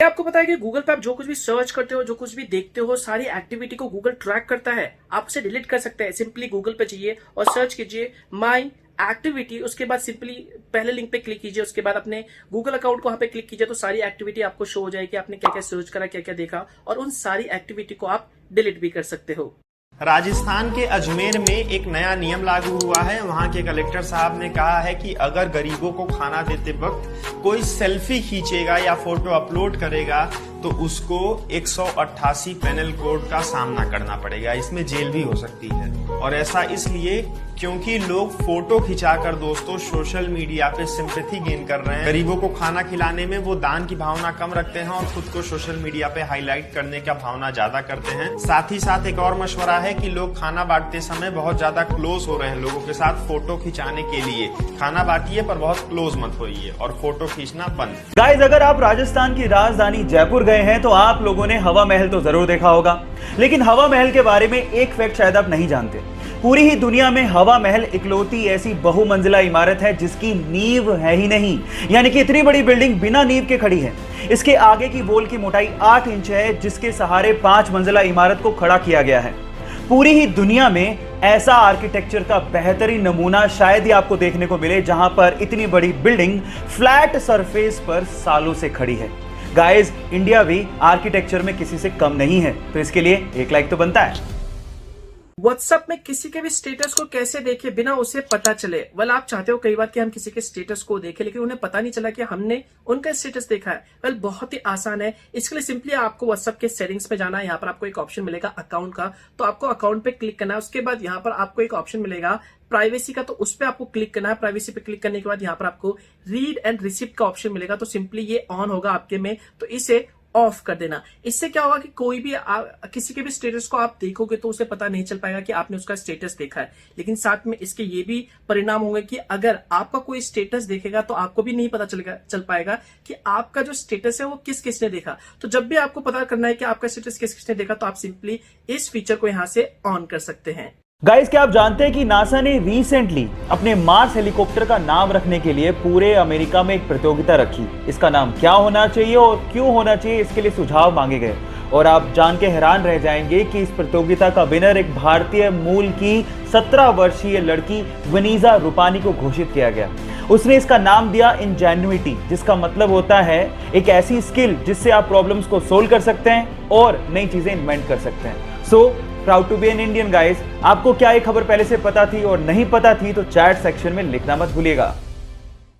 आपको पता है कि गूगल पे आप जो कुछ भी सर्च करते हो, जो कुछ भी देखते हो, सारी एक्टिविटी को गूगल ट्रैक करता है। आप उसे डिलीट कर सकते हैं। सिंपली गूगल पे जाइए और सर्च कीजिए माई एक्टिविटी। उसके बाद सिंपली पहले लिंक पे क्लिक कीजिए, उसके बाद अपने गूगल अकाउंट को वहां पे क्लिक कीजिए, तो सारी एक्टिविटी आपको शो हो जाएगी। आपने क्या क्या सर्च करा, क्या क्या देखा, और उन सारी एक्टिविटी को आप डिलीट भी कर सकते हो। राजस्थान के अजमेर में एक नया नियम लागू हुआ है। वहां के कलेक्टर साहब ने कहा है कि अगर गरीबों को खाना देते वक्त कोई सेल्फी खींचेगा या फोटो अपलोड करेगा तो उसको 188 पेनल कोड का सामना करना पड़ेगा। इसमें जेल भी हो सकती है। और ऐसा इसलिए क्योंकि लोग फोटो खिंचाकर दोस्तों सोशल मीडिया पे सिंपैथी गेन कर रहे हैं। गरीबों को खाना खिलाने में वो दान की भावना कम रखते हैं और खुद को सोशल मीडिया पे हाईलाइट करने का भावना ज्यादा करते हैं। साथ ही साथ एक और मशवरा है कि लोग खाना बांटते समय बहुत ज्यादा क्लोज हो रहे हैं लोगों के साथ फोटो खिंचाने के लिए। खाना बांटिए पर बहुत क्लोज मत होइए और फोटो खींचना बंद। गाइस, अगर आप राजस्थान की राजधानी जयपुर गए हैं तो आप लोगों ने हवा महल तो जरूर देखा होगा, लेकिन हवा महल के बारे में एक फैक्ट शायद आप नहीं जानते। पूरी ही दुनिया में हवा महल इकलौती ऐसी बहुमंजिला इमारत है जिसकी नींव है ही नहीं, यानी कि इतनी बड़ी बिल्डिंग बिना नींव के खड़ी है। इसके आगे की वॉल की मोटाई 8 इंच है, जिसके सहारे 5 मंजिला इमारत को खड़ा किया गया है। पूरी ही दुनिया में ऐसा आर्किटेक्चर का बेहतरीन नमूना शायद ही आपको देखने को मिले, जहां पर इतनी बड़ी बिल्डिंग फ्लैट सरफेस पर सालों से खड़ी है। गाइस, इंडिया भी आर्किटेक्चर में किसी से कम नहीं है, तो इसके लिए एक लाइक तो बनता है। व्हाट्सएप में किसी के भी स्टेटस को कैसे देखे बिना उसे पता चले। वेल, आप चाहते हो कई बार कि हम किसी के स्टेटस को देखें, लेकिन उन्हें पता नहीं चला कि हमने उनका स्टेटस देखा है। वेल, बहुत ही आसान है। इसके लिए सिंपली आपको व्हाट्सएप के सेटिंग्स में जाना है। यहाँ पर आपको एक ऑप्शन मिलेगा अकाउंट का, तो आपको अकाउंट पे क्लिक करना है। उसके बाद यहाँ पर आपको एक ऑप्शन मिलेगा प्राइवेसी का, तो उस पर आपको क्लिक करना है। प्राइवेसी पे क्लिक करने के बाद यहाँ पर आपको रीड एंड रिसिप्ट का ऑप्शन मिलेगा, तो सिंपली ये ऑन होगा आपके में, तो इसे ऑफ कर देना। इससे क्या होगा कि कोई भी किसी के भी स्टेटस को आप देखोगे तो उसे पता नहीं चल पाएगा कि आपने उसका स्टेटस देखा है। लेकिन साथ में इसके ये भी परिणाम होंगे कि अगर आपका कोई स्टेटस देखेगा तो आपको भी नहीं पता चल पाएगा कि आपका जो स्टेटस है वो किस किसने देखा। तो जब भी आपको पता करना है कि आपका स्टेटस किस किसने देखा, तो आप सिंपली इस फीचर को यहां से ऑन कर सकते हैं। गाइस, क्या आप जानते हैं कि नासा ने रिसेंटली अपने मार्स हेलीकॉप्टर का नाम रखने के लिए पूरे अमेरिका में एक प्रतियोगिता रखी। इसका नाम क्या होना चाहिए और क्यों होना चाहिए, इसके लिए सुझाव मांगे गए। और आप जान के हैरान रह जाएंगे कि इस प्रतियोगिता का विनर एक भारतीय मूल की 17 वर्षीय लड़की वनीजा रूपानी को घोषित किया गया। उसने इसका नाम दिया इंजेन्युइटी, जिसका मतलब होता है एक ऐसी स्किल जिससे आप प्रॉब्लम्स को सोल्व कर सकते हैं और नई चीजें इन्वेंट कर सकते हैं। So proud to be an Indian guys. आपको क्या ये खबर पहले से पता थी और नहीं पता थी तो चैट सेक्शन में लिखना मत भूलिएगा।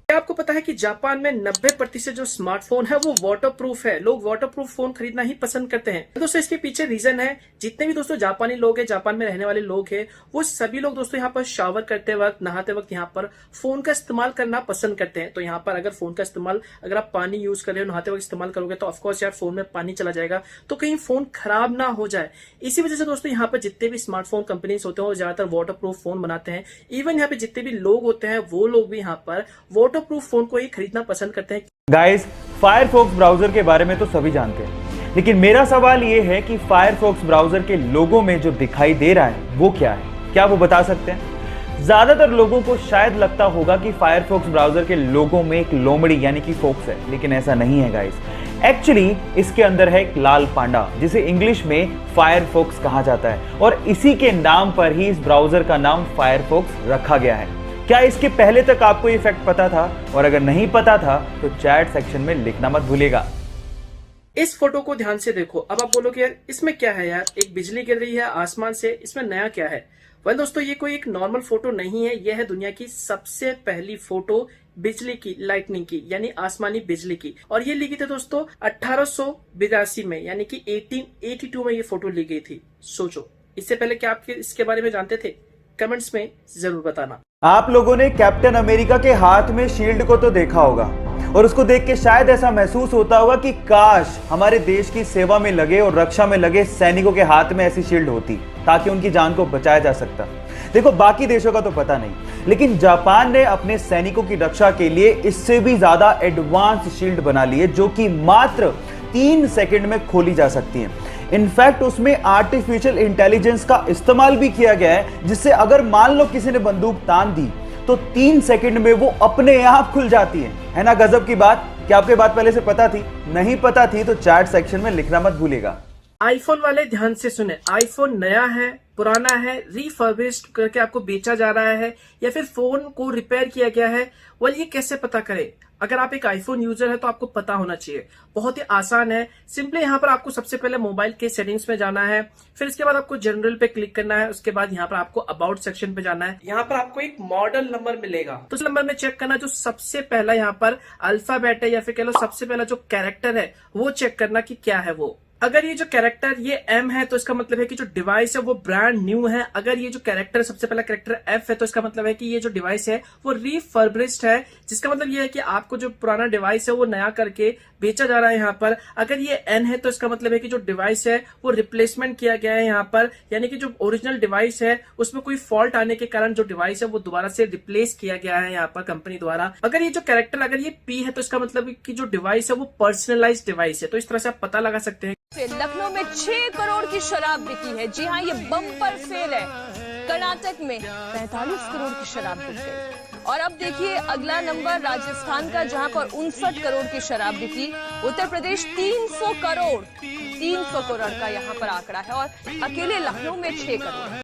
आपको पता है कि जापान में 90% जो स्मार्टफोन है वो वाटरप्रूफ है। लोग वाटरप्रूफ फोन खरीदना ही पसंद करते हैं। दोस्तों, इसके पीछे रीजन है, जितने भी दोस्तों जापानी लोग हैं, जापान में रहने वाले लोग हैं, वो सभी लोग दोस्तों यहाँ पर शावर करते वक्त, नहाते वक्त यहाँ पर फोन का इस्तेमाल करना पसंद करते हैं। तो यहाँ पर अगर फोन का इस्तेमाल, अगर आप पानी यूज कर रहे हो, नहाते वक्त इस्तेमाल करोगे तो ऑफकोर्स यार फोन में पानी चला जाएगा, तो कहीं फोन खराब ना हो जाए। इसी वजह से दोस्तों यहाँ पर जितने भी स्मार्टफोन कंपनीज होते हैं वो ज्यादातर वाटरप्रूफ फोन बनाते हैं। इवन यहाँ पे जितने भी लोग होते हैं वो लोग भी यहाँ पर वाटरप्रूफ फोन को ही खरीदना पसंद करते हैं। गाइस, फायरफॉक्स ब्राउजर के बारे में तो सभी जानते हैं, लेकिन मेरा सवाल ये है कि फायरफॉक्स ब्राउजर के लोगो में जो दिखाई दे रहा है वो क्या है? क्या वो बता सकते हैं? ज्यादातर लोगों को शायद लगता होगा कि फायरफॉक्स ब्राउजर के लोगो में एक लोमड़ी यानी कि फॉक्स है, लेकिन ऐसा नहीं है गाइस। एक्चुअली इसके अंदर है एक लाल पांडा, जिसे इंग्लिश में फायरफॉक्स कहा जाता है, और इसी के नाम पर ही इस ब्राउजर का नाम फायरफॉक्स रखा गया है। क्या इसके पहले तक आपको ये फैक्ट पता था? और अगर नहीं पता था तो चैट सेक्शन में लिखना मत भूलिएगा। इस फोटो को ध्यान से देखो। अब आप बोलोगे यार इसमें क्या है, यार एक बिजली गिर रही है आसमान से, इसमें नया क्या है? वह दोस्तों, ये कोई एक नॉर्मल फोटो नहीं है, यह है दुनिया की सबसे पहली फोटो बिजली की, लाइटनिंग की, यानी आसमानी बिजली की। और ये ली गई थी दोस्तों 1882 में, यानी कि 1882 में ये फोटो ली गई थी। सोचो, इससे पहले क्या आप इसके बारे में जानते थे? कमेंट्स में जरूर बताना। आप लोगों ने कैप्टन अमेरिका के हाथ में शील्ड को तो देखा होगा, और उसको देख के शायद ऐसा महसूस होता होगा कि काश हमारे देश की सेवा में लगे और रक्षा में लगे सैनिकों के हाथ में ऐसी शील्ड होती, ताकि उनकी जान को बचाया जा सकता। देखो, बाकी देशों का तो पता नहीं, लेकिन जापान ने अपने सैनिकों की रक्षा के लिए इससे भी ज्यादा एडवांस शील्ड बना ली है, जो कि मात्र 3 सेकंड में खोली जा सकती है। इनफैक्ट उसमें आर्टिफिशियल इंटेलिजेंस का इस्तेमाल भी किया गया है, जिससे अगर मान लो किसी ने बंदूक तान दी तो 3 सेकंड में वो अपने आप खुल जाती है ना? गजब की बात। क्या आपको बात पहले से पता थी? नहीं पता थी तो चैट सेक्शन में लिखना मत भूलिएगा। आईफोन वाले ध्यान से सुने, आईफोन नया है, पुराना है, रिफर्बिश्ड करके आपको बेचा जा रहा है या फिर फोन को रिपेयर किया गया है, वेल ये कैसे पता करें? अगर आप एक आईफोन यूजर है तो आपको पता होना चाहिए। बहुत ही आसान है। सिंपली यहाँ पर आपको सबसे पहले मोबाइल के सेटिंग्स में जाना है, फिर इसके बाद आपको जनरल पे क्लिक करना है, उसके बाद यहाँ पर आपको अबाउट सेक्शन पे जाना है। यहाँ पर आपको एक मॉडल नंबर मिलेगा, तो उस नंबर में चेक करना जो सबसे पहला यहाँ पर अल्फाबेट है या फिर कह लो सबसे पहला जो कैरेक्टर है वो चेक करना कि क्या है वो। अगर ये जो कैरेक्टर ये M है तो इसका मतलब है कि जो डिवाइस है वो ब्रांड न्यू है। अगर ये जो कैरेक्टर सबसे पहला कैरेक्टर F है तो इसका मतलब है कि ये जो डिवाइस है वो रिफर्बिश्ड है, जिसका मतलब ये है कि आपको जो पुराना डिवाइस है वो नया करके बेचा जा रहा है यहाँ पर। अगर ये N है तो इसका मतलब है कि जो डिवाइस है वो रिप्लेसमेंट किया गया है यहाँ पर, यानी कि जो ओरिजिनल डिवाइस है उसमें कोई फॉल्ट आने के कारण जो डिवाइस है वो दोबारा से रिप्लेस किया गया है यहाँ पर कंपनी द्वारा। अगर ये जो कैरेक्टर अगर ये P है तो इसका मतलब कि जो डिवाइस है वो पर्सनलाइज्ड डिवाइस है। तो इस तरह से आप पता लगा सकते हैं। लखनऊ में 6 करोड़ की शराब बिकी है। जी हाँ, ये बम्पर सेल है। कर्नाटक में 45 करोड़ की शराब बिक गई। और अब देखिए अगला नंबर राजस्थान का, जहां पर 59 करोड़ की शराब बिकी। उत्तर प्रदेश 300 करोड़ का यहाँ पर आंकड़ा है और अकेले लखनऊ में 6 करोड़।